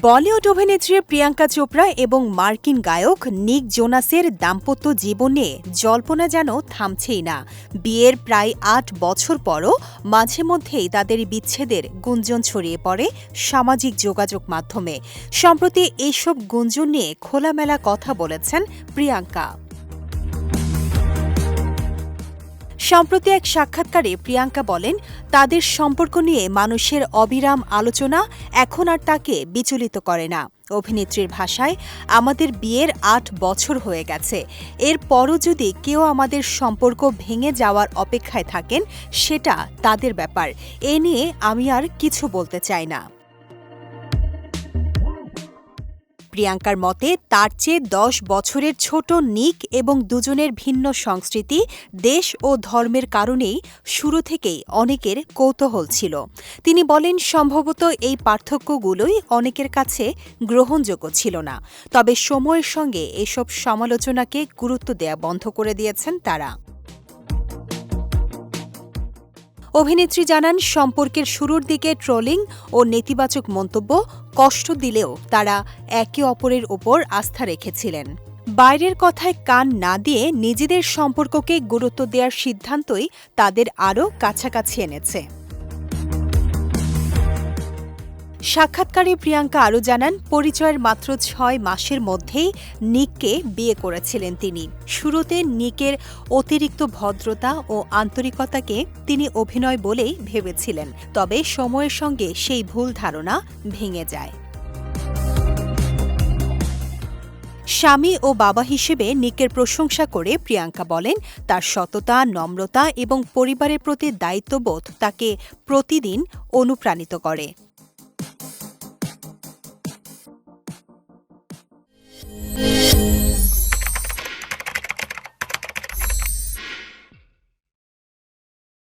বলিউড অভিনেত্রী প্রিয়াঙ্কা চোপড়া এবং মার্কিন গায়ক নিক জোনাসের দাম্পত্য জীবনে জল্পনা যেন থামছেই না। বিয়ের প্রায় ৮ বছর পরও মাঝে মধ্যেই তাদের বিচ্ছেদের গুঞ্জন ছড়িয়ে পড়ে সামাজিক যোগাযোগ মাধ্যমে। সম্প্রতি এইসব গুঞ্জন নিয়ে খোলামেলা কথা বলেছেন প্রিয়াঙ্কা। সম্প্রতি এক সাক্ষাৎকারে প্রিয়াঙ্কা বলেন, তাদের সম্পর্ক নিয়ে মানুষের অবিরাম আলোচনা এখন আর তাকে বিচলিত করে না। অভিনেত্রীর ভাষায়, আমাদের বিয়ের ৮ বছর হয়ে গেছে, এরপরও যদি কেউ আমাদের সম্পর্ক ভেঙে যাওয়ার অপেক্ষায় থাকেন সেটা তাদের ব্যাপার, এ নিয়ে আমি আর কিছু বলতে চাই না। প্রিয়াঙ্কার মতে, তার চেয়ে ১০ বছরের ছোট নিক এবং দুজনের ভিন্ন সংস্কৃতি, দেশ ও ধর্মের কারণেই শুরু থেকেই অনেকের কৌতূহল ছিল। তিনি বলেন, সম্ভবত এই পার্থক্যগুলোই অনেকের কাছে গ্রহণযোগ্য ছিল না। তবে সময়ের সঙ্গে এসব সমালোচনাকে গুরুত্ব দেয়া বন্ধ করে দিয়েছেন তারা। অভিনেত্রী জানান, সম্পর্কের শুরুর দিকে ট্রোলিং ও নেতিবাচক মন্তব্য কষ্ট দিলেও তারা একে অপরের ওপর আস্থা রেখেছিলেন। বাইরের কথায় কান না দিয়ে নিজেদের সম্পর্ককে গুরুত্ব দেওয়ার সিদ্ধান্তই তাদের আরও কাছাকাছি এনেছে। সাক্ষাৎকারে প্রিয়াঙ্কা আরও জানান, পরিচয়ের মাত্র ৬ মাসের মধ্যেই নিককে বিয়ে করেছিলেন তিনি। শুরুতে নিকের অতিরিক্ত ভদ্রতা ও আন্তরিকতাকে তিনি অভিনয় বলেই ভেবেছিলেন, তবে সময়ের সঙ্গে সেই ভুল ধারণা ভেঙে যায়। স্বামী ও বাবা হিসেবে নিকের প্রশংসা করে প্রিয়াঙ্কা বলেন, তার সততা, নম্রতা এবং পরিবারের প্রতি দায়িত্ববোধ তাকে প্রতিদিন অনুপ্রাণিত করে।